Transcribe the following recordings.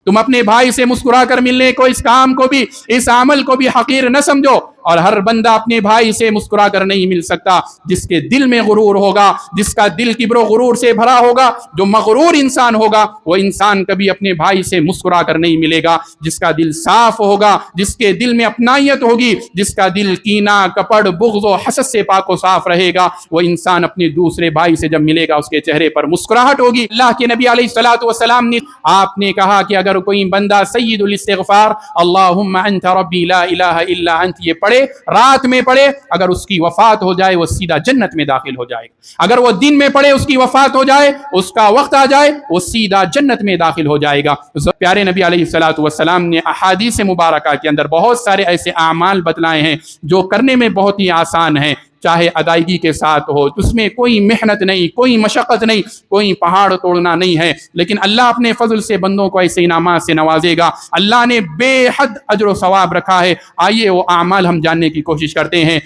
تم اپنے بھائی سے مسکرا کر ملنے کو، اس کام کو بھی، اس عمل کو بھی حقیر نہ سمجھو۔ اور ہر بندہ اپنے بھائی سے مسکرا کر نہیں مل سکتا۔ جس کے دل میں غرور ہوگا، جس کا دل کبر و غرور سے بھرا ہوگا، جو مغرور انسان ہوگا، وہ انسان کبھی اپنے بھائی سے مسکرا کر نہیں ملے گا۔ جس کا دل صاف ہوگا، جس کے دل میں اپنائیت ہوگی، جس کا دل کینہ، کپڑ، بغض و حسد سے پاک و صاف رہے گا، وہ انسان اپنے دوسرے بھائی سے جب ملے گا اس کے چہرے پر مسکراہٹ ہوگی۔ اللہ کے نبی علیہ الصلوۃ والسلام نے آپ نے کہا کہ اگر کوئی بندہ سید الاستغفار اللہم انت ربی لا الہ الا انت یہ پڑھے، رات میں پڑھے، اگر اس کی وفات ہو جائے وہ سیدھا جنت میں داخل ہو جائے گا۔ اگر وہ دن میں پڑھے، اس کی وفات ہو جائے، اس کا وقت آ جائے، وہ سیدھا جنت میں داخل ہو جائے گا۔ پیارے نبی علیہ الصلوۃ والسلام نے احادیث مبارکہ کے اندر بہت سارے ایسے اعمال بتلائے ہیں جو کرنے میں بہت ہی آسان ہیں، چاہے ادائیگی کے ساتھ ہو، اس میں کوئی محنت نہیں، کوئی مشقت نہیں، کوئی پہاڑ توڑنا نہیں ہے، لیکن اللہ اپنے فضل سے بندوں کو ایسے انعامات سے نوازے گا۔ اللہ نے بے حد اجر و ثواب رکھا ہے۔ آئیے وہ اعمال ہم جاننے کی کوشش کرتے ہیں۔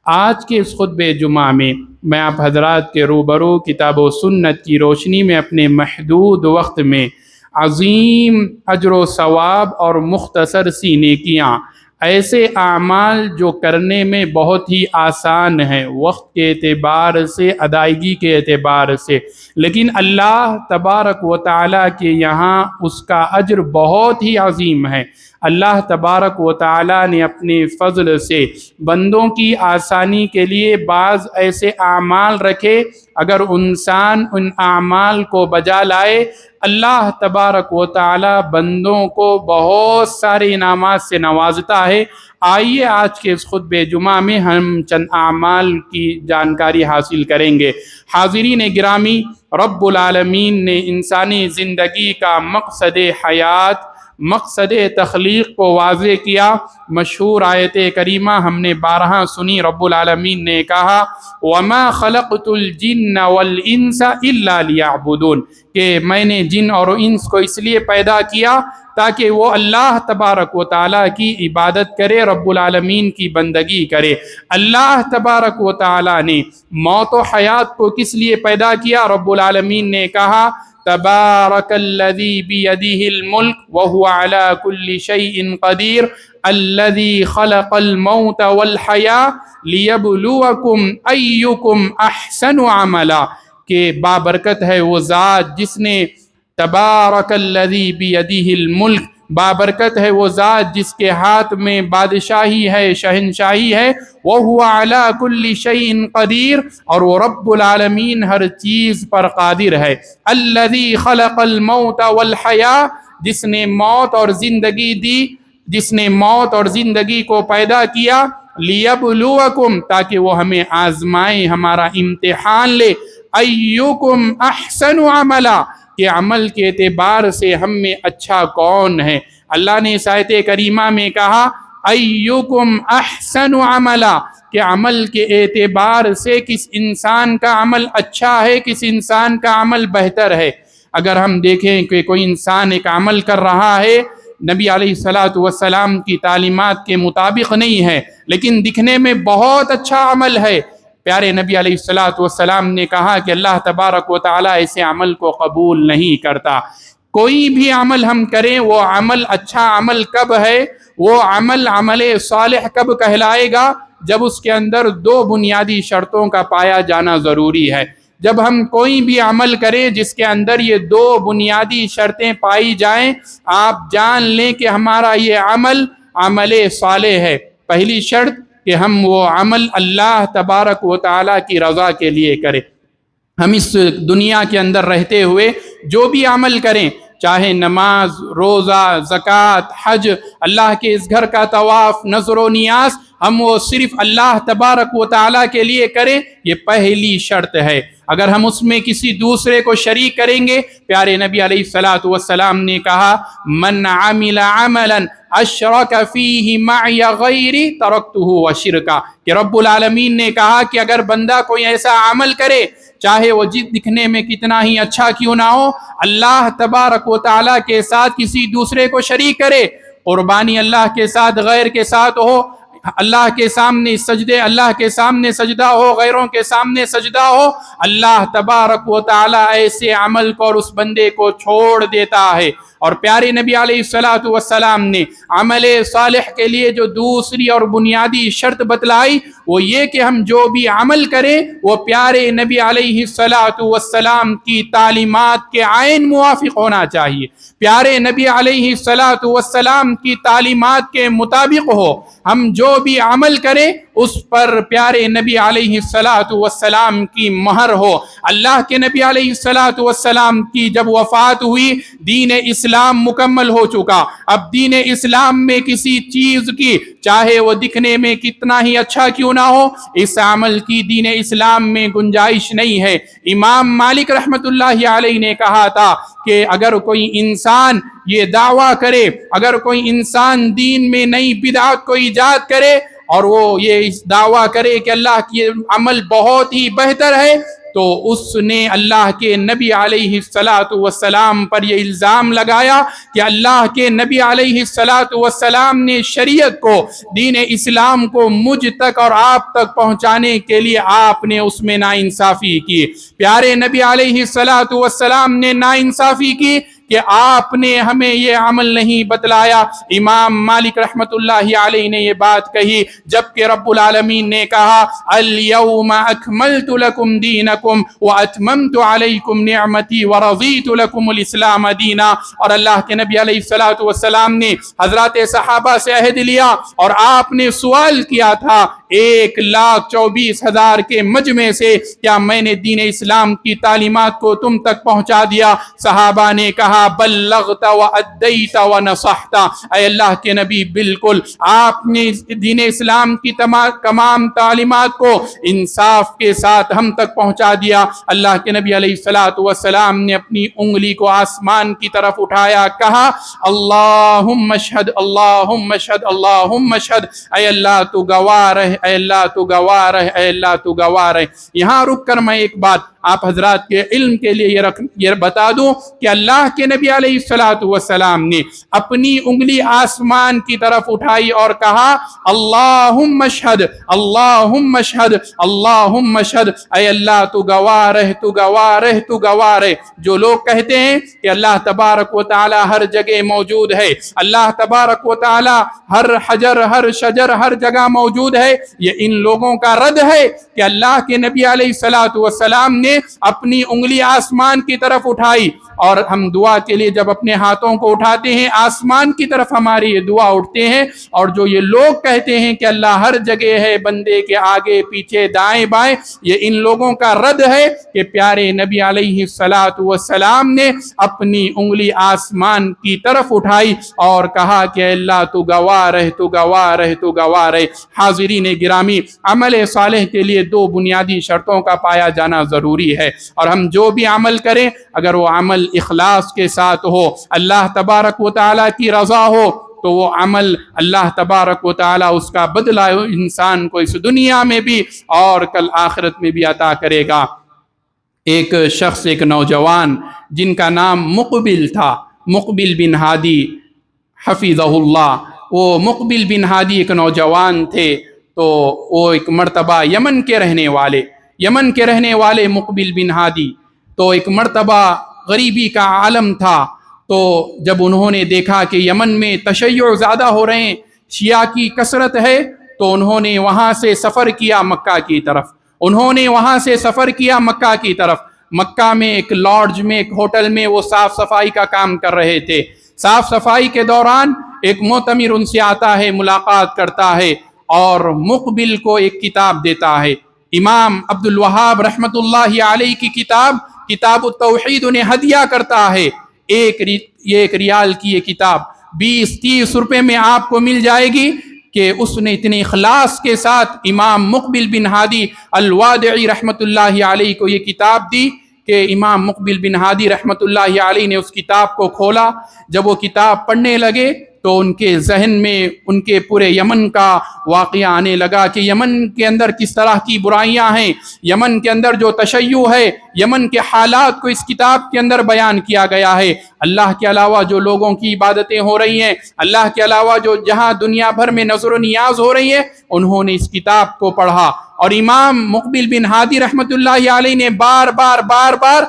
آج کے اس خطبہ جمعہ میں آپ حضرات کے روبرو کتاب و سنت کی روشنی میں اپنے محدود وقت میں عظیم اجر و ثواب اور مختصر سی نیکیاں، ایسے اعمال جو کرنے میں بہت ہی آسان ہیں وقت کے اعتبار سے، ادائیگی کے اعتبار سے، لیکن اللہ تبارک و تعالیٰ کے یہاں اس کا اجر بہت ہی عظیم ہے۔ اللہ تبارک و تعالیٰ نے اپنے فضل سے بندوں کی آسانی کے لیے بعض ایسے اعمال رکھے، اگر انسان ان اعمال کو بجا لائے، اللہ تبارک و تعالیٰ بندوں کو بہت سارے انعامات سے نوازتا ہے۔ آئیے آج کے اس خطبہ جمعہ میں ہم چند اعمال کی جانکاری حاصل کریں گے۔ حاضرین گرامی، رب العالمین نے انسانی زندگی کا مقصد حیات، مقصد تخلیق کو واضح کیا۔ مشہور آیت کریمہ ہم نے بارہا سنی، رب العالمین نے کہا وَمَا خَلَقْتُ الْجِنَّ وَالْإِنسَ إِلَّا لِيَعْبُدُونَ، کہ میں نے جن اور انس کو اس لیے پیدا کیا تاکہ وہ اللہ تبارک و تعالیٰ کی عبادت کرے، رب العالمین کی بندگی کرے۔ اللہ تبارک و تعالیٰ نے موت و حیات کو کس لیے پیدا کیا؟ رب العالمین نے کہا تبارک الذی بیدہ الملک وہو علی کل شیء قدیر الذی خلق الموت والحیاة لیبلوکم ایکم احسن عملا، کہ بابرکت ہے وہ ذات جس نے، تبارک الذی بیدہ الملک، بابرکت ہے وہ ذات جس کے ہاتھ میں بادشاہی ہے، شہنشاہی ہے، وَهُوَ عَلَى كُلِّ شَيْءٍ قَدِيرٌ، اور وہ رب العالمین ہر چیز پر قادر ہے۔ الذی خلق الموت والحیاة، جس نے موت اور زندگی دی، جس نے موت اور زندگی کو پیدا کیا، لیبلوکم، تاکہ وہ ہمیں آزمائے، ہمارا امتحان لے، ایکم احسن عملا، کہ عمل کے اعتبار سے ہم میں اچھا کون ہے۔ اللہ نے اس آیت کریمہ میں کہا ایکم احسن عملا، کہ عمل کے اعتبار سے کس انسان کا عمل اچھا ہے، کس انسان کا عمل بہتر ہے۔ اگر ہم دیکھیں کہ کوئی انسان ایک عمل کر رہا ہے، نبی علیہ الصلوۃ والسلام کی تعلیمات کے مطابق نہیں ہے، لیکن دکھنے میں بہت اچھا عمل ہے، پیارے نبی علیہ الصلوۃ والسلام نے کہا کہ اللہ تبارک و تعالیٰ ایسے عمل کو قبول نہیں کرتا۔ کوئی بھی عمل ہم کریں، وہ عمل اچھا عمل کب ہے، وہ عمل عمل صالح کب کہلائے گا؟ جب اس کے اندر دو بنیادی شرطوں کا پایا جانا ضروری ہے۔ جب ہم کوئی بھی عمل کریں جس کے اندر یہ دو بنیادی شرطیں پائی جائیں، آپ جان لیں کہ ہمارا یہ عمل عمل صالح ہے۔ پہلی شرط کہ ہم وہ عمل اللہ تبارک و تعالیٰ کی رضا کے لیے کریں۔ ہم اس دنیا کے اندر رہتے ہوئے جو بھی عمل کریں، چاہے نماز، روزہ، زکوٰۃ، حج، اللہ کے اس گھر کا طواف، نذر و نیاز، ہم وہ صرف اللہ تبارک و تعالیٰ کے لیے کریں، یہ پہلی شرط ہے۔ اگر ہم اس میں کسی دوسرے کو شریک کریں گے، پیارے نبی علیہ الصلوۃ والسلام نے کہا من عمل عملا اشرک فیہ معی غیری ترکتہ وشرکا، کہ رب العالمین نے کہا کہ اگر بندہ کوئی ایسا عمل کرے، چاہے وہ دکھنے میں کتنا ہی اچھا کیوں نہ ہو، اللہ تبارک و تعالیٰ کے ساتھ کسی دوسرے کو شریک کرے، قربانی اللہ کے ساتھ غیر کے ساتھ ہو، اللہ کے سامنے سجدے، اللہ کے سامنے سجدہ ہو، غیروں کے سامنے سجدہ ہو، اللہ تبارک و تعالی ایسے عمل کو اور اس بندے کو چھوڑ دیتا ہے۔ اور پیارے نبی علیہ السلام نے عمل صالح کے لیے جو دوسری اور بنیادی شرط بتلائی وہ یہ کہ ہم جو بھی عمل کریں وہ پیارے نبی علیہ السلام کی تعلیمات کے عین موافق ہونا چاہیے، پیارے نبی علیہ السلام کی تعلیمات کے مطابق ہو۔ ہم جو بھی عمل کریں اس پر پیارے نبی علیہ السلام کی مہر ہو۔ اللہ کے نبی علیہ السلام کی جب وفات ہوئی دین اسلام مکمل ہو چکا۔ اب دین اسلام میں کسی چیز کی چاہے وہ دکھنے میں کتنا ہی اچھا کیوں نہ ہو اس عمل کی دین اسلام میں گنجائش نہیں ہے۔ امام مالک رحمت اللہ علیہ نے کہا تھا کہ اگر کوئی انسان یہ دعویٰ کرے، اگر کوئی انسان دین میں نئی بدعت کو ایجاد کرے اور وہ یہ دعویٰ کرے کہ اللہ کی عمل بہت ہی بہتر ہے تو اس نے اللہ کے نبی علیہ السلام پر یہ الزام لگایا کہ اللہ کے نبی علیہ السلام نے شریعت کو، دین اسلام کو مجھ تک اور آپ تک پہنچانے کے لیے آپ نے اس میں ناانصافی کی۔ پیارے نبی علیہ السلام نے ناانصافی کی کہ آپ نے ہمیں یہ عمل نہیں بتلایا۔ امام مالک رحمت اللہ علیہ نے یہ بات کہی جبکہ رب العالمین نے کہا الیوم اکملت لکم دینکم واتممت علیکم نعمتی ورضیت لکم الاسلام دینا۔ اور اللہ کے نبی علیہ السلام نے حضرات صحابہ سے عہد لیا اور آپ نے سوال کیا تھا 1,24,000 کے مجمع سے کیا میں نے دین اسلام کی تعلیمات کو تم تک پہنچا دیا؟ صحابہ نے کہا بلغت وادیت ونصحت، اے اللہ کے نبی بالکل آپ نے دین اسلام کی تمام تعلیمات کو انصاف کے ساتھ ہم تک پہنچا دیا۔ اللہ کے نبی علیہ السلام نے اپنی انگلی کو آسمان کی طرف اٹھایا، کہا اللہم اشہد اللہم اشہد اللہم اشہد، اے اللہ تو گواہ رہ، اے اللہ تو گواہ رہ، اے اللہ تو گواہ رہ۔ یہاں رک کر میں ایک بات آپ حضرات کے علم کے لیے یہ بتا دوں کہ اللہ کے نبی علیہ السلام نے اپنی انگلی آسمان کی طرف اٹھائی اور کہا اللہم اشہد اللہم اشہد اللہم اشہد، اے اللہ تو گواہ رہ، تو گواہ رہ، تو گواہ رہ۔ جو لوگ کہتے ہیں کہ اللہ تبارک و تعالی ہر جگہ موجود ہے، اللہ تبارک و تعالی ہر حجر ہر شجر ہر جگہ موجود ہے، یہ ان لوگوں کا رد ہے کہ اللہ کے نبی علیہ السلام نے اپنی انگلی آسمان کی طرف اٹھائی، اور ہم دعا کے لیے جب اپنے ہاتھوں کو اٹھاتے ہیں آسمان کی طرف ہماری یہ دعا اٹھتے ہیں، اور جو یہ لوگ کہتے ہیں کہ اللہ ہر جگہ ہے، بندے کے آگے پیچھے دائیں بائیں، یہ ان لوگوں کا رد ہے کہ پیارے نبی علیہ السلام نے اپنی انگلی آسمان کی طرف اٹھائی اور کہا کہ اللہ تو گواہ رہ، تو گواہ رہ، تو گواہ رہ۔ حاضرین گرامی، عمل صالح کے لیے 2 بنیادی شرطوں کا پایا جانا ضروری ہے، اور ہم جو بھی عمل کریں اگر وہ عمل اخلاص کے ساتھ ہو، اللہ تبارک و تعالیٰ کی رضا ہو، تو وہ عمل اللہ تبارک و تعالیٰ اس کا بدلہ انسان کو اس دنیا میں بھی اور کل آخرت میں بھی عطا کرے گا۔ ایک شخص، ایک نوجوان جن کا نام مقبل تھا، مقبل بن ہادی حفظہ اللہ، وہ مقبل بن ہادی ایک نوجوان تھے، تو وہ ایک مرتبہ یمن کے رہنے والے مقبل بن ہادی، تو ایک مرتبہ غریبی کا عالم تھا، تو جب انہوں نے دیکھا کہ یمن میں تشیع زیادہ ہو رہے ہیں، شیعہ کی کثرت ہے، تو انہوں نے وہاں سے سفر کیا مکہ کی طرف۔ مکہ میں ایک لاڈج میں، ایک ہوٹل میں وہ صاف صفائی کا کام کر رہے تھے۔ صاف صفائی کے دوران ایک معتمر ان سے آتا ہے، ملاقات کرتا ہے اور مقبل کو ایک کتاب دیتا ہے۔ امام عبد الوہاب رحمت اللہ علیہ کی کتاب التوحید انہیں ہدیہ کرتا ہے۔ 1 ریال کی یہ کتاب 20-30 روپے میں آپ کو مل جائے گی، کہ اس نے اتنے اخلاص کے ساتھ امام مقبل بن ہادی الوادعی رحمت اللہ علیہ کو یہ کتاب دی کہ امام مقبل بن ہادی رحمت اللہ علیہ نے اس کتاب کو کھولا۔ جب وہ کتاب پڑھنے لگے تو ان کے ذہن میں ان کے پورے یمن کا واقعہ آنے لگا کہ یمن کے اندر کس طرح کی برائیاں ہیں، یمن کے اندر جو تشیع ہے، یمن کے حالات کو اس کتاب کے اندر بیان کیا گیا ہے۔ اللہ کے علاوہ جو لوگوں کی عبادتیں ہو رہی ہیں، اللہ کے علاوہ جو جہاں دنیا بھر میں نظر و نیاز ہو رہی ہے، انہوں نے اس کتاب کو پڑھا، اور امام مقبل بن ہادی رحمۃ اللہ علیہ نے بار بار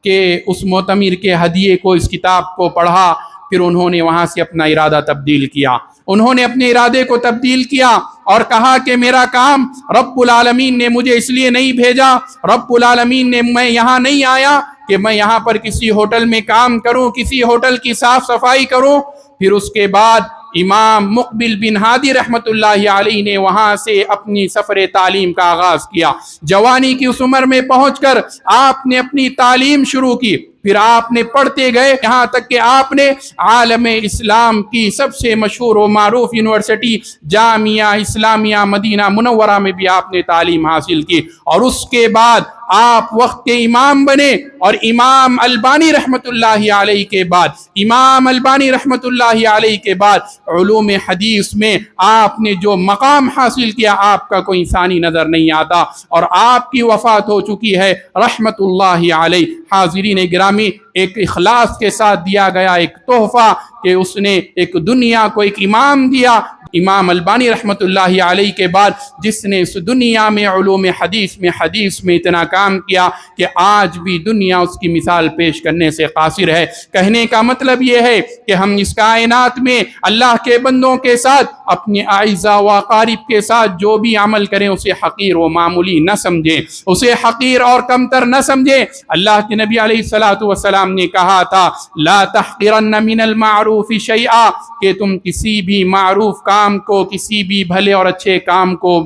کہ اس معتمر کے ہدیے کو، اس کتاب کو پڑھا۔ پھر انہوں نے وہاں سے اپنا ارادہ تبدیل کیا، انہوں نے اپنے ارادے کو تبدیل کیا اور کہا کہ میرا کام رب العالمین نے مجھے اس لیے نہیں بھیجا، رب العالمین نے، میں یہاں نہیں آیا کہ میں یہاں پر کسی ہوٹل میں کام کروں، کسی ہوٹل کی صاف صفائی کروں۔ پھر اس کے بعد امام مقبل بن ہادی رحمۃ اللہ علیہ نے وہاں سے اپنی سفر تعلیم کا آغاز کیا۔ جوانی کی اس عمر میں پہنچ کر آپ نے اپنی تعلیم شروع کی، پھر آپ نے پڑھتے گئے یہاں تک کہ آپ نے عالم اسلام کی سب سے مشہور و معروف یونیورسٹی جامعہ اسلامیہ مدینہ منورہ میں بھی آپ نے تعلیم حاصل کی، اور اس کے بعد آپ وقت کے امام بنے، اور امام البانی رحمۃ اللہ علیہ کے بعد، امام البانی رحمۃ اللہ علیہ کے بعد علوم حدیث میں آپ نے جو مقام حاصل کیا آپ کا کوئی ثانی نظر نہیں آتا، اور آپ کی وفات ہو چکی ہے رحمۃ اللہ علیہ۔ حاضرین گرامی، ایک اخلاص کے ساتھ دیا گیا ایک تحفہ کہ اس نے ایک دنیا کو ایک امام دیا، امام البانی رحمۃ اللہ علیہ کے بعد، جس نے اس دنیا میں علوم حدیث میں اتنا کام کیا کہ آج بھی دنیا اس کی مثال پیش کرنے سے قاصر ہے۔ کہنے کا مطلب یہ ہے کہ ہم اس کائنات میں اللہ کے بندوں کے ساتھ، اپنے اعزاء و اقارب کے ساتھ جو بھی عمل کریں اسے حقیر و معمولی نہ سمجھیں، اسے حقیر اور کمتر نہ سمجھیں۔ اللہ کے نبی علیہ الصلوۃ والسلام نے کہا تھا، لا تحقرن من المعروف شیئا، کہ تم کسی بھی معروف کام کو، کسی بھی بھلے اور اچھے کام کو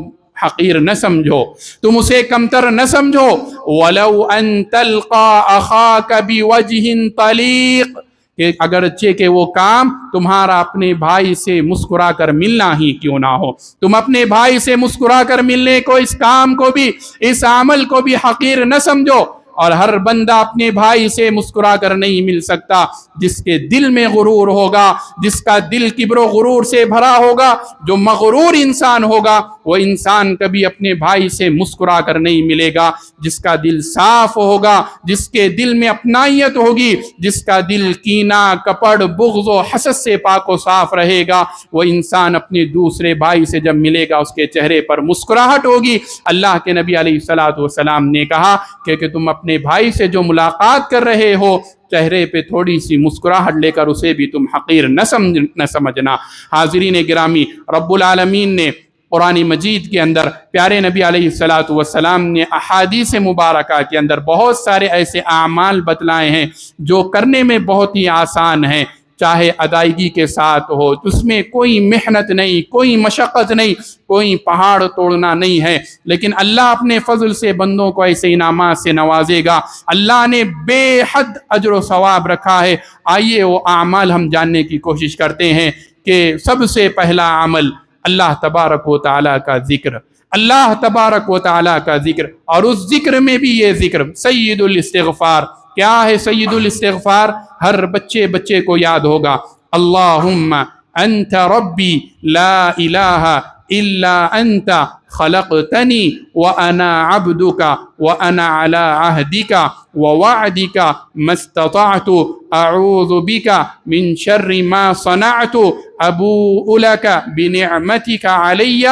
حقیر نہ سمجھو، تم اسے کمتر نہ سمجھو۔ وَلَوْ أَن تَلْقَى أَخَاكَ بِوَجْهٍ طَلِيقٍ، کہ اگرچہ کہ وہ کام تمہارا اپنے بھائی سے مسکرا کر ملنا ہی کیوں نہ ہو، تم اپنے بھائی سے مسکرا کر ملنے کو، اس کام کو بھی، اس عمل کو بھی حقیر نہ سمجھو۔ اور ہر بندہ اپنے بھائی سے مسکرا کر نہیں مل سکتا، جس کے دل میں غرور ہوگا، جس کا دل کبر و غرور سے بھرا ہوگا، جو مغرور انسان ہوگا، وہ انسان کبھی اپنے بھائی سے مسکرا کر نہیں ملے گا۔ جس کا دل صاف ہوگا، جس کے دل میں اپنائیت ہوگی، جس کا دل کینہ، کپڑ، بغض و حسد سے پاک و صاف رہے گا، وہ انسان اپنے دوسرے بھائی سے جب ملے گا اس کے چہرے پر مسکراہٹ ہوگی۔ اللہ کے نبی علیہ الصلوۃ والسلام نے کہا کہ تم اپنے بھائی سے جو ملاقات کر رہے ہو، چہرے پہ تھوڑی سی مسکراہٹ لے کر اسے بھی تم حقیر نہ سمجھنا۔ حاضرین گرامی، رب العالمین نے قرآن مجید کے اندر پیارے نبی علیہ الصلوۃ والسلام نے احادیث مبارکہ کے اندر بہت سارے ایسے اعمال بتلائے ہیں جو کرنے میں بہت ہی آسان ہیں، چاہے ادائیگی کے ساتھ ہو، اس میں کوئی محنت نہیں، کوئی مشقت نہیں، کوئی پہاڑ توڑنا نہیں ہے، لیکن اللہ اپنے فضل سے بندوں کو ایسے انعامات سے نوازے گا۔ اللہ نے بے حد اجر و ثواب رکھا ہے۔ آئیے وہ اعمال ہم جاننے کی کوشش کرتے ہیں کہ سب سے پہلا عمل اللہ تبارک و تعالیٰ کا ذکر، اللہ تبارک و تعالیٰ کا ذکر، اور اس ذکر میں بھی یہ ذکر سید الاستغفار۔ کیا ہے سید الاستغفار؟ ہر بچے کو یاد ہوگا، اللہم انت ربی لا الہ الا انت خلقتنی وانا عبدک وانا علی عہدک ووعدک ما استطعت اعوذ بک من شر ما صنعت ابوء لک بنعمتک علی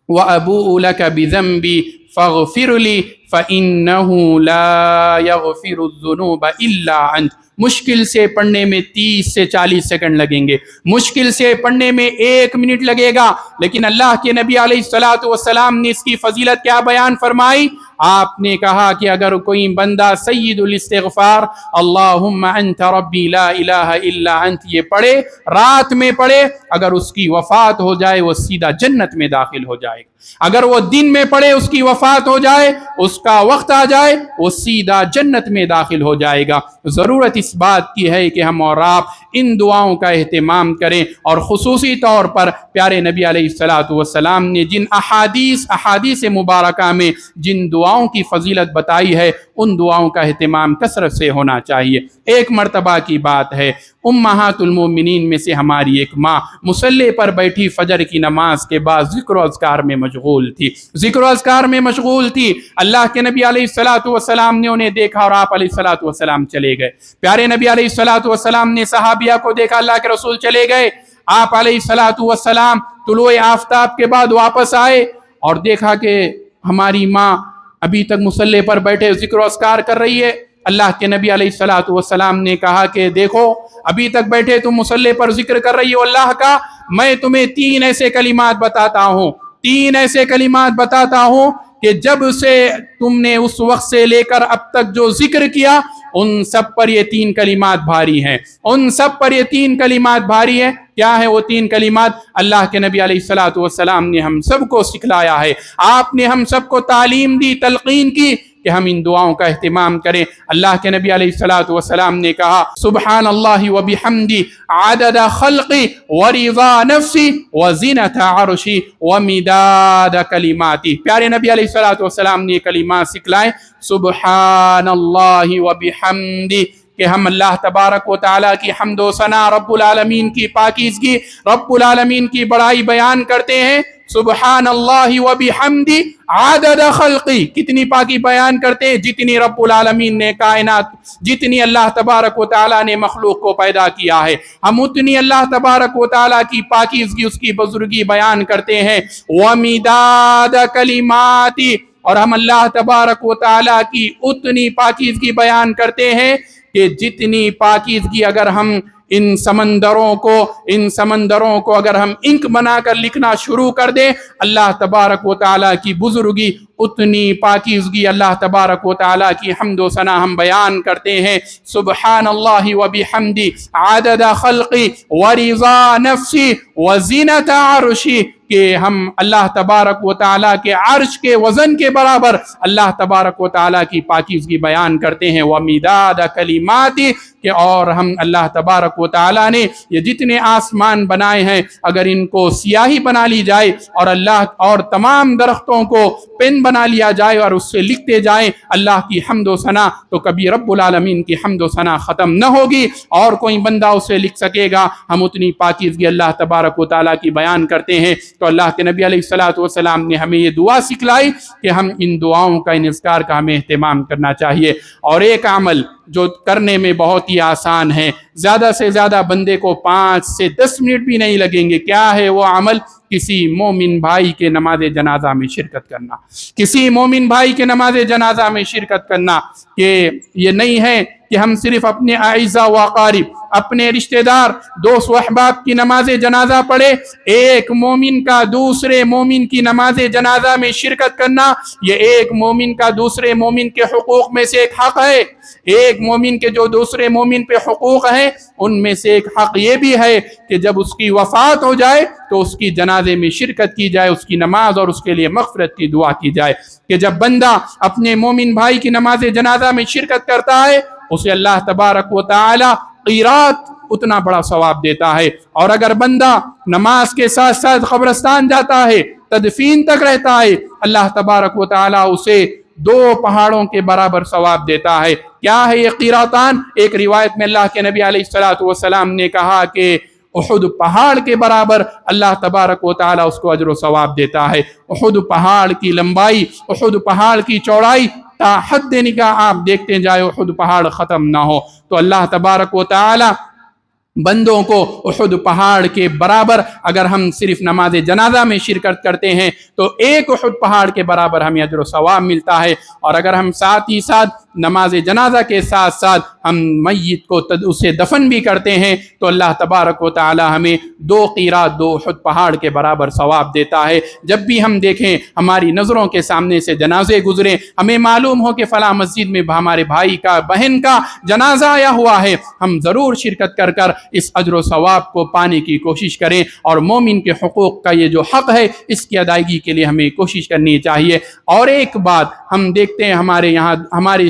وابوء لک بذنبی فاغفر لی فإنہ لا یغفر الذنوب الا انت۔ مشکل سے پڑھنے میں 30 سے 40 سیکنڈ لگیں گے، مشکل سے پڑھنے میں 1 منٹ لگے گا، لیکن اللہ کے نبی علیہ الصلوۃ والسلام نے اس کی فضیلت کیا بیان فرمائی؟ آپ نے کہا کہ اگر کوئی بندہ سید الاستغفار اللہم انت ربی لا الہ الا انت یہ پڑھے، رات میں پڑھے، اگر اس کی وفات ہو جائے وہ سیدھا جنت میں داخل ہو جائے گا۔ اگر وہ دن میں پڑھے، اس کی وفات ہو جائے، اس کا وقت آ جائے، وہ سیدھا جنت میں داخل ہو جائے گا۔ ضرورت اس بات کی ہے کہ ہم اور آپ ان دعاؤں کا اہتمام کریں، اور خصوصی طور پر پیارے نبی علیہ الصلوۃ والسلام نے جن احادیث مبارکہ میں جن دعاؤں دعاؤں کی فضیلت بتائی ہے ان دعاؤں کا اہتمام کثرت سے ہونا چاہیے۔ ایک مرتبہ کی بات ہے، امہات المومنین میں سے ہماری ایک ماں مصلی پر بیٹھی فجر کی نماز کے بعد ذکر و اذکار میں مشغول تھی، ذکر و اذکار میں مشغول تھی۔ اللہ کے نبی علیہ الصلوۃ والسلام نے انہیں دیکھا اور آپ علیہ الصلوۃ والسلام چلے گئے۔ پیارے نبی علیہ الصلوۃ والسلام نے صحابیہ کو دیکھا، اللہ کے رسول چلے گئے۔ آپ علیہ الصلوۃ والسلام طلوع آفتاب کے بعد واپس آئے اور دیکھا کہ ہماری ماں ابھی تک مصلی پر بیٹھے ذکر و اذکار کر رہی ہے۔ اللہ کے نبی علیہ الصلوۃ والسلام نے کہا کہ دیکھو ابھی تک بیٹھے تم مصلی پر ذکر کر رہی ہو اللہ کا، میں تمہیں 3 ایسے کلمات بتاتا ہوں، 3 ایسے کلمات بتاتا ہوں کہ جب سے تم نے اس وقت سے لے کر اب تک جو ذکر کیا ان سب پر یہ 3 کلمات بھاری ہیں، ان سب پر یہ 3 کلمات بھاری ہیں۔ کیا ہے وہ 3 کلمات؟ اللہ کے نبی علیہ الصلوۃ والسلام نے ہم سب کو سکھلایا ہے، آپ نے ہم سب کو تعلیم دی، تلقین کی کہ ہم ان دعاؤں کا اہتمام کریں۔ اللہ کے نبی علیہ الصلوۃ والسلام نے کہا سبحان اللہ وبحمدی عدد خلقی ورضا نفسی وزینت عرشی ومداد کلماتی۔ پیارے نبی علیہ الصلوۃ والسلام نے یہ کلمات سکھلائے، سبحان اللہ وبحمدی، کہ ہم اللہ تبارک و تعالیٰ کی حمد و ثنا، رب العالمین کی پاکیزگی، رب العالمین کی بڑائی بیان کرتے ہیں۔ سبحان اللہ وبحمدی عدد خلقی، کتنی پاکی بیان کرتے ہیں جتنی رب العالمین نے کائنات، جتنی اللہ تبارک و تعالیٰ نے مخلوق کو پیدا کیا ہے، ہم اتنی اللہ تبارک و تعالیٰ کی پاکیزگی، اس کی بزرگی بیان کرتے ہیں۔ ومداد کلماتی، اور ہم اللہ تبارک و تعالیٰ کی اتنی پاکیزگی بیان کرتے ہیں کہ جتنی پاکیزگی اگر ہم ان سمندروں کو اگر ہم انک بنا کر لکھنا شروع کر دیں، اللہ تبارک و تعالیٰ کی بزرگی، اتنی پاکیزگی، اللہ تبارک و تعالیٰ کی حمد و ثنا ہم بیان کرتے ہیں۔ سبحان اللہ وبحمدی عدد خلقی ورضا نفسی وزینت عرشی، کہ ہم اللہ تبارک و تعالیٰ کے عرش کے وزن کے برابر اللہ تبارک و تعالیٰ کی پاکیزگی بیان کرتے ہیں۔ ومداد کلماتی، کہ اور ہم اللہ تبارک و تعالیٰ نے یہ جتنے آسمان بنائے ہیں اگر ان کو سیاہی بنا لی جائے اور تمام درختوں کو پین بنا لیا جائے اور اس سے لکھتے جائیں اللہ کی حمد و ثنا، تو کبھی رب العالمین کی حمد و ثنا ختم نہ ہوگی اور کوئی بندہ اسے لکھ سکے گا۔ ہم اتنی پاکیزگی اللہ تبارک و تعالیٰ کی بیان کرتے ہیں۔ تو اللہ کے نبی علیہ الصلوۃ والسلام نے ہمیں یہ دعا سکھلائی کہ ہم ان دعاؤں کا، ان اذکار کا ہمیں اہتمام کرنا چاہیے۔ اور ایک عمل جو کرنے میں بہت ہی آسان ہے، زیادہ سے زیادہ بندے کو 5 سے 10 منٹ بھی نہیں لگیں گے۔ کیا ہے وہ عمل؟ کسی مومن بھائی کے نماز جنازہ میں شرکت کرنا، کسی مومن بھائی کے نماز جنازہ میں شرکت کرنا۔ کہ یہ نہیں ہے کہ ہم صرف اپنے اعزاء و اقارب، اپنے رشتہ دار، دوست و احباب کی نماز جنازہ پڑھے، ایک مومن کا دوسرے مومن کی نماز جنازہ میں شرکت کرنا، یہ ایک مومن کا دوسرے مومن کے حقوق میں سے ایک حق ہے۔ ایک مومن کے جو دوسرے مومن پہ حقوق ہیں ان میں سے ایک حق یہ بھی ہے کہ جب اس کی وفات ہو جائے تو اس کی جنازے میں شرکت کی جائے، اس کی نماز اور اس کے لیے مغفرت کی دعا کی جائے۔ کہ جب بندہ اپنے مومن بھائی کی نماز جنازہ میں شرکت کرتا ہے اسے اللہ تبارک و تعالی قیرات اتنا بڑا ثواب دیتا ہے، اور اگر بندہ نماز کے ساتھ ساتھ قبرستان جاتا ہے، تدفین تک رہتا ہے، اللہ تبارک و تعالی اسے 2 پہاڑوں کے برابر ثواب دیتا ہے۔ کیا ہے یہ قیراتان؟ ایک روایت میں اللہ کے نبی علیہ الصلوۃ والسلام نے کہا کہ احد پہاڑ کے برابر اللہ تبارک و تعالی اس کو اجر و ثواب دیتا ہے۔ احد پہاڑ کی لمبائی، احد پہاڑ کی چوڑائی تا حد نگاہ آپ دیکھتے جائے، احد پہاڑ ختم نہ ہو۔ تو اللہ تبارک و تعالی بندوں کو احد پہاڑ کے برابر اگر ہم صرف نماز جنازہ میں شرکت کرتے ہیں تو ایک احد پہاڑ کے برابر ہمیں اجر و ثواب ملتا ہے، اور اگر ہم ساتھ ہی ساتھ نماز جنازہ کے ساتھ ساتھ ہم میت کو اسے دفن بھی کرتے ہیں تو اللہ تبارک و تعالی ہمیں 2 قیرات 2 احد پہاڑ کے برابر ثواب دیتا ہے۔ جب بھی ہم دیکھیں ہماری نظروں کے سامنے سے جنازے گزریں، ہمیں معلوم ہو کہ فلاں مسجد میں ہمارے بھائی کا، بہن کا جنازہ آیا ہوا ہے، ہم ضرور شرکت کر اس اجر و ثواب کو پانے کی کوشش کریں، اور مومن کے حقوق کا یہ جو حق ہے اس کی ادائیگی کے لیے ہمیں کوشش کرنی چاہیے۔ اور ایک بات ہم دیکھتے ہیں ہمارے یہاں، ہمارے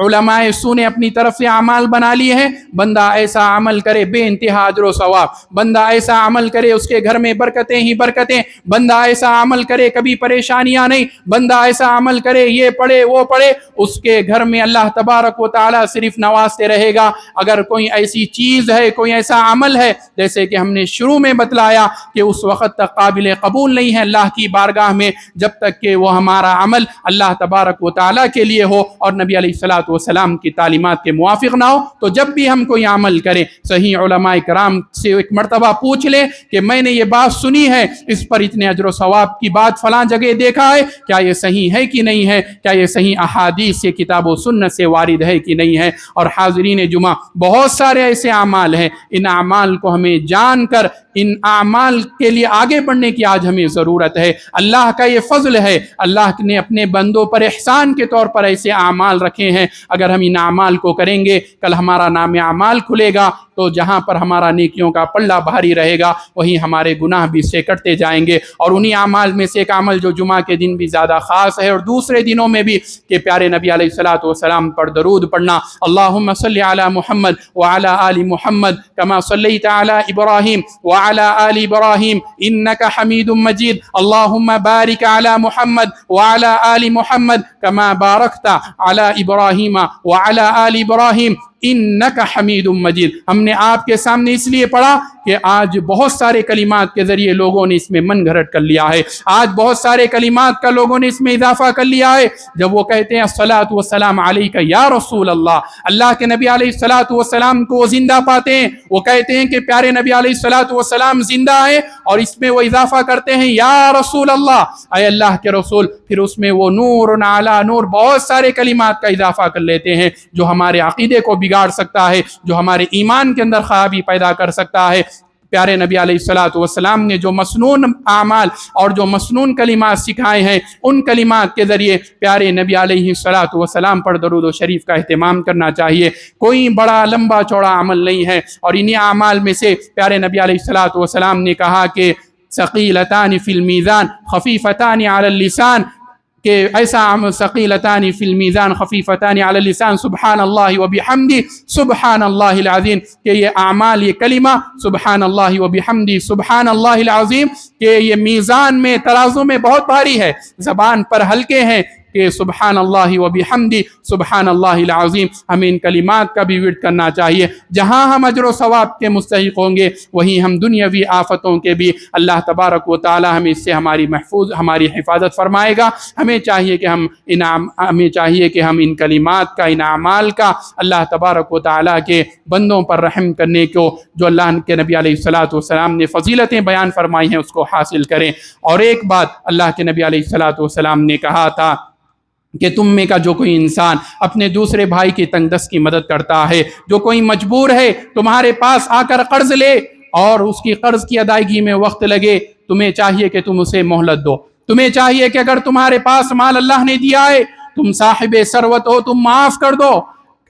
علماء سو نے اپنی طرف سے اعمال بنا لیے ہیں، بندہ ایسا عمل کرے بے انتہا اجر و ثواب، بندہ ایسا عمل کرے اس کے گھر میں برکتیں ہی برکتیں، بندہ ایسا عمل کرے کبھی پریشانیاں نہیں، بندہ ایسا عمل کرے یہ پڑھے وہ پڑھے، اس کے گھر میں اللہ تبارک و تعالیٰ صرف نوازتے رہے گا۔ اگر کوئی ایسی چیز ہے، کوئی ایسا عمل ہے جیسے کہ ہم نے شروع میں بتلایا کہ اس وقت تک قابل قبول نہیں ہے اللہ کی بارگاہ میں جب تک کہ وہ ہمارا عمل اللہ تبارک و تعالیٰ کے لیے ہو اور نبی علیہ الصلوۃ والسلام کی تعلیمات کے موافق نہ ہو۔ تو جب بھی ہم کوئی عمل کریں، صحیح علماء کرام سے ایک مرتبہ پوچھ لیں کہ میں نے یہ بات سنی ہے، اس پر اتنے اجر و ثواب کی بات فلاں جگہ دیکھا ہے، کیا یہ صحیح ہے کہ نہیں ہے، کیا یہ صحیح احادیث سے کتاب و سنت سے وارد ہے کہ نہیں ہے۔ اور حاضرین جمعہ، بہت سارے ایسے اعمال ہیں، ان اعمال کو ہمیں جان کر ان اعمال کے لیے آگے بڑھنے کی آج ہمیں ضرورت ہے۔ اللہ کا یہ فضل ہے، اللہ نے اپنے بندوں پر احسان کے طور پر ایسے اعمال رکھے ہیں، اگر ہم ان اعمال کو کریں گے کل ہمارا نام اعمال کھلے گا تو جہاں پر ہمارا نیکیوں کا پلہ بھاری رہے گا وہیں ہمارے گناہ بھی سے کٹتے جائیں گے۔ اور انہی اعمال میں سے ایک عمل جو جمعہ کے دن بھی زیادہ خاص ہے اور دوسرے دنوں میں بھی کہ پیارے نبی علیہ الصلوۃ والسلام پر درود پڑھنا۔ اللہم صلی علی محمد وعلی آل محمد کما صلیت علی ابراہیم وعلی آل ابراہیم انک حمید مجید، اللہم بارک علی محمد وعلی آل محمد کما بارکت علی ابراہیم وعلی آل ابراہیم انک حمید مجید۔ ہم نے آپ کے سامنے اس لیے پڑھا کہ آج بہت سارے کلمات کے ذریعے لوگوں نے اس میں من گھڑت کر لیا ہے، آج بہت سارے کلمات کا لوگوں نے اس میں اضافہ کر لیا ہے۔ جب وہ کہتے ہیں الصلاۃ والسلام علیک یا رسول اللہ، اللہ کے نبی علیہ الصلاۃ والسلام کو وہ زندہ پاتے ہیں، وہ کہتے ہیں کہ پیارے نبی علیہ الصلاۃ والسلام زندہ ہیں، اور اس میں وہ اضافہ کرتے ہیں یا رسول اللہ، اے اللہ کے رسول، پھر اس میں وہ نور علی نور بہت سارے کلمات کا اضافہ کر لیتے ہیں جو ہمارے عقیدے کو بگاڑ سکتا ہے، جو ہمارے ایمان کے اندر خرابی پیدا کر سکتا ہے۔ پیارے نبی علیہ الصلوۃ والسلام نے جو مسنون اعمال اور جو مسنون کلمات سکھائے ہیں، ان کلمات کے ذریعے پیارے نبی علیہ الصلوۃ والسلام پر درود و شریف کا اہتمام کرنا چاہیے۔ کوئی بڑا لمبا چوڑا عمل نہیں ہے، اور انہی اعمال میں سے پیارے نبی علیہ الصلوۃ والسلام نے کہا کہ ثقیلتان فی المیزان خفیفتان علی اللسان، کہ ایسا عمل ثقیلتان فی المیزان خفیفتان علی اللسان سبحان اللہ وبحمدہ سبحان اللہ العظیم، کہ یہ اعمال، یہ کلمہ سبحان اللہ وبحمدہ سبحان اللہ العظیم، کہ یہ میزان میں ترازو میں بہت بھاری ہے، زبان پر ہلکے ہیں، کہ سبحان اللہ وبحمدہ سبحان اللہ العظیم۔ ہمیں ان کلمات کا بھی ورد کرنا چاہیے۔ جہاں ہم اجر و ثواب کے مستحق ہوں گے وہیں ہم دنیاوی آفتوں کے بھی اللہ تبارک و تعالی ہمیں اس سے ہماری حفاظت فرمائے گا۔ ہمیں چاہیے کہ ہم ان کلمات کا، ان اعمال کا اللہ تبارک و تعالی کے بندوں پر رحم کرنے کو جو اللہ کے نبی علیہ الصلوۃ والسلام نے فضیلتیں بیان فرمائی ہیں اس کو حاصل کریں۔ اور ایک بات اللہ کے نبی علیہ الصلوۃ والسلام نے کہا تھا کہ تم میں کا جو کوئی انسان اپنے دوسرے بھائی کی تنگ دست کی مدد کرتا ہے، جو کوئی مجبور ہے تمہارے پاس آ کر قرض لے اور اس کی قرض کی ادائیگی میں وقت لگے، تمہیں چاہیے کہ تم اسے مہلت دو، تمہیں چاہیے کہ اگر تمہارے پاس مال اللہ نے دیا ہے، تم صاحب ثروت ہو، تم معاف کر دو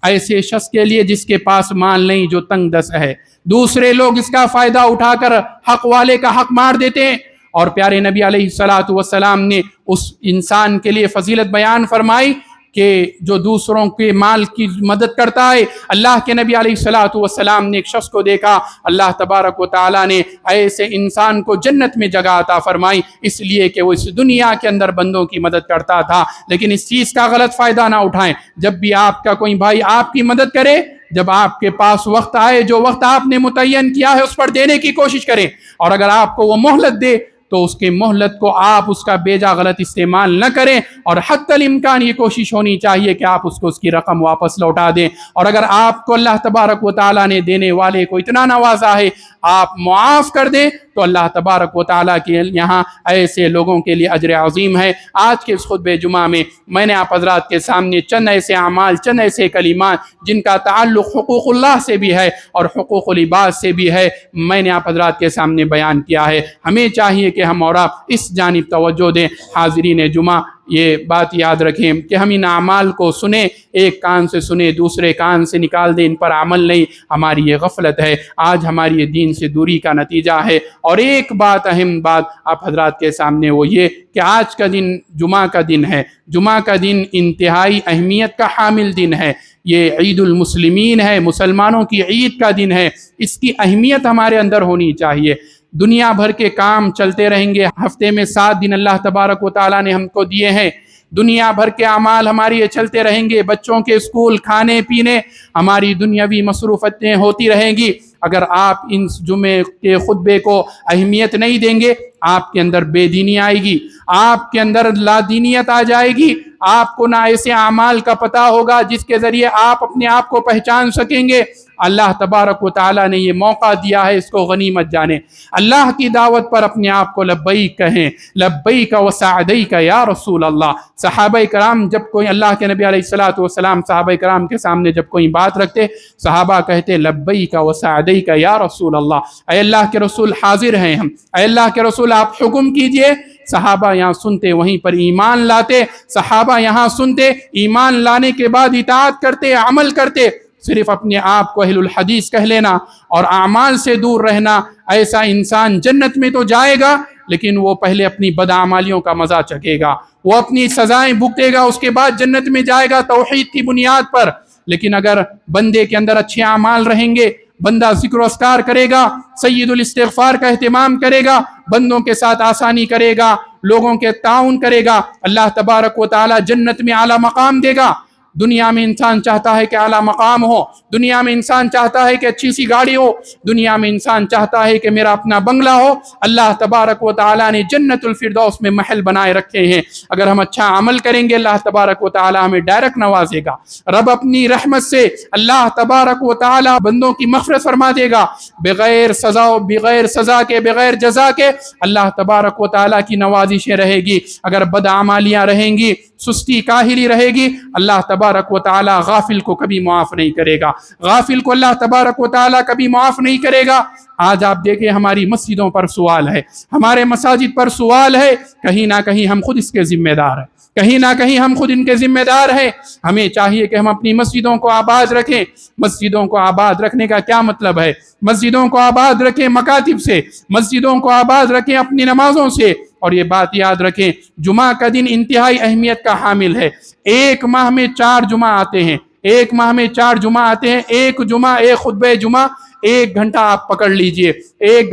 ایسے شخص کے لیے جس کے پاس مال نہیں، جو تنگ دست ہے۔ دوسرے لوگ اس کا فائدہ اٹھا کر حق والے کا حق مار دیتے ہیں، اور پیارے نبی علیہ الصلوۃ والسلام نے اس انسان کے لیے فضیلت بیان فرمائی کہ جو دوسروں کے مال کی مدد کرتا ہے۔ اللہ کے نبی علیہ الصلوۃ والسلام نے ایک شخص کو دیکھا، اللہ تبارک و تعالیٰ نے ایسے انسان کو جنت میں جگہ عطا فرمائی، اس لیے کہ وہ اس دنیا کے اندر بندوں کی مدد کرتا تھا۔ لیکن اس چیز کا غلط فائدہ نہ اٹھائیں، جب بھی آپ کا کوئی بھائی آپ کی مدد کرے، جب آپ کے پاس وقت آئے، جو وقت آپ نے متعین کیا ہے اس پر دینے کی کوشش کریں، اور اگر آپ کو وہ مہلت دے تو اس کے مہلت کو آپ اس کا بیجا غلط استعمال نہ کریں، اور حتی الامکان یہ کوشش ہونی چاہیے کہ آپ اس کو اس کی رقم واپس لوٹا دیں۔ اور اگر آپ کو اللہ تبارک و تعالیٰ نے دینے والے کو اتنا نوازا ہے آپ معاف کر دیں تو اللہ تبارک و تعالیٰ کے یہاں ایسے لوگوں کے لیے اجر عظیم ہے۔ آج کے اس خطبہ جمعہ میں نے آپ حضرات کے سامنے چند ایسے اعمال، چند ایسے کلمات جن کا تعلق حقوق اللہ سے بھی ہے اور حقوق العباد سے بھی ہے، میں نے آپ حضرات کے سامنے بیان کیا ہے۔ ہمیں چاہیے کہ کہ ہم اور آپ اس جانب توجہ دیں۔ حاضرین جمعہ، یہ بات یاد رکھیں کہ ہم ان اعمال کو سنیں، ایک کان سے سنیں دوسرے کان سے نکال دیں، ان پر عمل نہیں، ہماری یہ غفلت ہے، آج ہماری یہ دین سے دوری کا نتیجہ ہے۔ اور ایک بات، اہم بات آپ حضرات کے سامنے وہ یہ کہ آج کا دن جمعہ کا دن ہے، جمعہ کا دن انتہائی اہمیت کا حامل دن ہے، یہ عید المسلمین ہے، مسلمانوں کی عید کا دن ہے، اس کی اہمیت ہمارے اندر ہونی چاہیے۔ دنیا بھر کے کام چلتے رہیں گے، ہفتے میں 7 دن اللہ تبارک و تعالیٰ نے ہم کو دیے ہیں، دنیا بھر کے اعمال ہماری یہ چلتے رہیں گے، بچوں کے اسکول، کھانے پینے، ہماری دنیاوی مصروفتیں ہوتی رہیں گی۔ اگر آپ ان جمعے کے خطبے کو اہمیت نہیں دیں گے، آپ کے اندر بے دینی آئے گی، آپ کے اندر لادینیت آ جائے گی، آپ کو نہ ایسے اعمال کا پتہ ہوگا جس کے ذریعے آپ اپنے آپ کو پہچان سکیں گے۔ اللہ تبارک و تعالیٰ نے یہ موقع دیا ہے، اس کو غنیمت جانیں، اللہ کی دعوت پر اپنے آپ کو لبیک کہیں، لبیک و سعدیک یا رسول اللہ۔ صحابہ کرام جب کوئی اللہ کے نبی علیہ الصلوۃ والسلام صحابہ کرام کے سامنے جب کوئی بات رکھتے، صحابہ کہتے لبیک و سعدیک یا رسول اللہ، اے اللہ کے رسول حاضر ہیں ہم، اے اللہ کے رسول آپ حکم کیجئے۔ صحابہ یہاں سنتے وہیں پر ایمان لاتے، صحابہ یہاں سنتے ایمان لانے کے بعد اطاعت کرتے، عمل کرتے۔ صرف اپنے آپ کو اہل الحدیث کہہ لینا اور اعمال سے دور رہنا، ایسا انسان جنت میں تو جائے گا لیکن وہ پہلے اپنی بدعمالیوں کا مزہ چکھے گا، وہ اپنی سزائیں بھگتے گا، اس کے بعد جنت میں جائے گا توحید کی بنیاد پر۔ لیکن اگر بندے کے اندر اچھے اعمال رہیں گے، بندہ ذکر و اذکار کرے گا، سید الاستغفار کا اہتمام کرے گا، بندوں کے ساتھ آسانی کرے گا، لوگوں کے تعاون کرے گا، اللہ تبارک و تعالی جنت میں اعلیٰ مقام دے گا۔ دنیا میں انسان چاہتا ہے کہ اعلیٰ مقام ہو، دنیا میں انسان چاہتا ہے کہ اچھی سی گاڑی ہو، دنیا میں انسان چاہتا ہے کہ میرا اپنا بنگلہ ہو۔ اللہ تبارک و تعالیٰ نے جنت الفردوس میں محل بنائے رکھے ہیں۔ اگر ہم اچھا عمل کریں گے اللہ تبارک و تعالیٰ ہمیں ڈائریکٹ نوازے گا، رب اپنی رحمت سے اللہ تبارک و تعالیٰ بندوں کی مغفرت فرما دے گا، بغیر سزا و بغیر سزا کے، بغیر جزا کے اللہ تبارک و تعالیٰ کی نوازشیں رہے گی۔ اگر بدعمالیاں رہیں گی، سستی کاہلی رہے گی، اللہ تبارک و تعالیٰ غافل کو کبھی معاف نہیں کرے گا، غافل کو اللہ تبارک و تعالیٰ کبھی معاف نہیں کرے گا۔ آج آپ دیکھیں ہماری مسجدوں پر سوال ہے، ہمارے مساجد پر سوال ہے، کہیں نہ کہیں ہم خود اس کے ذمہ دار ہیں، کہیں نہ کہیں ہم خود ان کے ذمہ دار ہیں۔ ہمیں چاہیے کہ ہم اپنی مسجدوں کو آباد رکھیں۔ مسجدوں کو آباد رکھنے کا کیا مطلب ہے؟ مسجدوں کو آباد رکھیں مکاتب سے، مسجدوں کو آباد رکھیں اپنی نمازوں سے۔ اور یہ بات یاد رکھیں، جمعہ کا دن انتہائی اہمیت کا حامل ہے۔ ایک ماہ میں 4 جمعہ آتے ہیں، ایک ماہ میں 4 جمعہ آتے ہیں، ایک جمعہ، ایک خطبہ جمعہ 1 گھنٹہ آپ پکڑ لیجئے، 1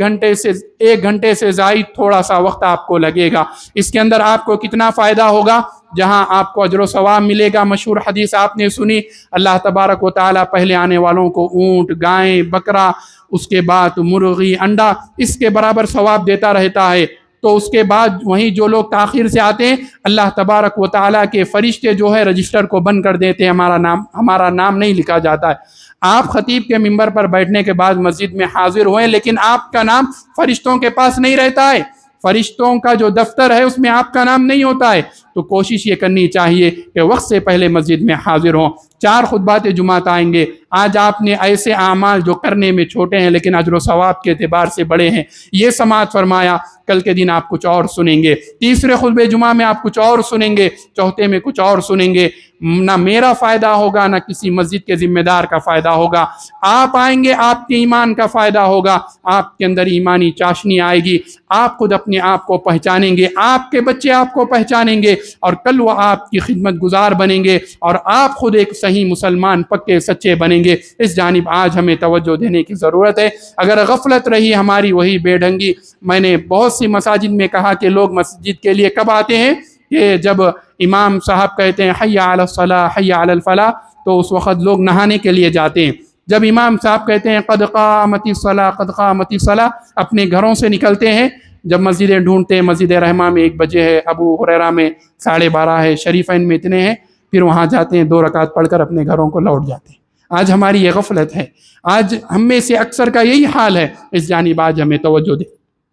گھنٹے سے زائد تھوڑا سا وقت آپ کو لگے گا۔ اس کے اندر آپ کو کتنا فائدہ ہوگا؟ جہاں آپ کو اجر و ثواب ملے گا۔ مشہور حدیث آپ نے سنی، اللہ تبارک و تعالیٰ پہلے آنے والوں کو اونٹ، گائیں، بکرا، اس کے بعد مرغی، انڈا، اس کے برابر ثواب دیتا رہتا ہے۔ تو اس کے بعد وہیں جو لوگ تاخیر سے آتے ہیں، اللہ تبارک و تعالیٰ کے فرشتے جو ہے رجسٹر کو بند کر دیتے ہیں، ہمارا نام نہیں لکھا جاتا ہے۔ آپ خطیب کے منبر پر بیٹھنے کے بعد مسجد میں حاضر ہوئے لیکن آپ کا نام فرشتوں کے پاس نہیں رہتا ہے، فرشتوں کا جو دفتر ہے اس میں آپ کا نام نہیں ہوتا ہے۔ تو کوشش یہ کرنی چاہیے کہ وقت سے پہلے مسجد میں حاضر ہوں۔ 4 خطبات جمعہ آئیں گے۔ آج آپ نے ایسے اعمال جو کرنے میں چھوٹے ہیں لیکن اجر و ثواب کے اعتبار سے بڑے ہیں، یہ سماعت فرمایا، کل کے دن آپ کچھ اور سنیں گے، تیسرے خطبہ جمعہ میں آپ کچھ اور سنیں گے، چوتھے میں کچھ اور سنیں گے۔ نہ میرا فائدہ ہوگا، نہ کسی مسجد کے ذمہ دار کا فائدہ ہوگا۔ آپ آئیں گے، آپ کے ایمان کا فائدہ ہوگا، آپ کے اندر ایمانی چاشنی آئے گی، آپ خود اپنے آپ کو پہچانیں گے، آپ کے بچے آپ کو پہچانیں گے، اور کل وہ آپ کی خدمت گزار بنیں گے، اور آپ خود ایک صحیح مسلمان پکے سچے بنیں گے۔ اس جانب آج ہمیں توجہ دینے کی ضرورت ہے۔ اگر غفلت رہی ہماری، وہی بے ڈھنگی، میں نے بہت سی مساجد میں کہا کہ لوگ مسجد کے لیے کب آتے ہیں؟ کہ جب امام صاحب کہتے ہیں حی علی الصلاۃ حی علی الفلاح، تو اس وقت لوگ نہانے کے لیے جاتے ہیں۔ جب امام صاحب کہتے ہیں قد قامت الصلاۃ قد قامت الصلاۃ، اپنے گھروں سے نکلتے ہیں، جب مسجدیں ڈھونڈتے ہیں، مسجد رحمہ میں 1 بجے ہے، ابو ہریرہ میں 12:30 ہے، شریفین میں اتنے ہیں، پھر وہاں جاتے ہیں 2 رکعت پڑھ کر اپنے گھروں کو لوٹ جاتے ہیں۔ آج ہماری یہ غفلت ہے، آج ہم میں سے اکثر کا یہی حال ہے۔ اس جانب آج ہمیں توجہ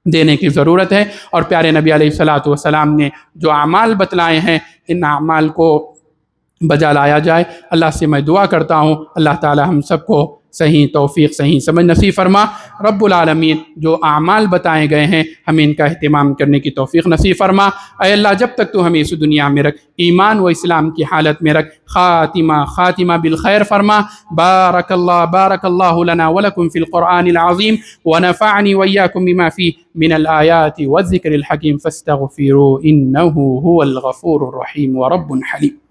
دینے کی ضرورت ہے، اور پیارے نبی علیہ الصلوۃ والسلام نے جو اعمال بتلائے ہیں، ان اعمال کو بجا لایا جائے۔ اللہ سے میں دعا کرتا ہوں اللہ تعالی ہم سب کو صحیح توفیق صحیح سمجھ نصیب فرما رب العالمین۔ جو اعمال بتائے گئے ہیں ہمیں ان کا اہتمام کرنے کی توفیق نصیب فرما۔ اے اللہ جب تک تو ہمیں اس دنیا میں رکھ، ایمان و اسلام کی حالت میں رکھ، خاتمہ بالخیر فرما۔ بارک اللہ لنا ولکم فی القرآن العظیم ونفعنی وإیاکم بما فیہ من الآیات والذکر الحکیم فاستغفروا انہ هو الغفور الرحیم ورب حلیم۔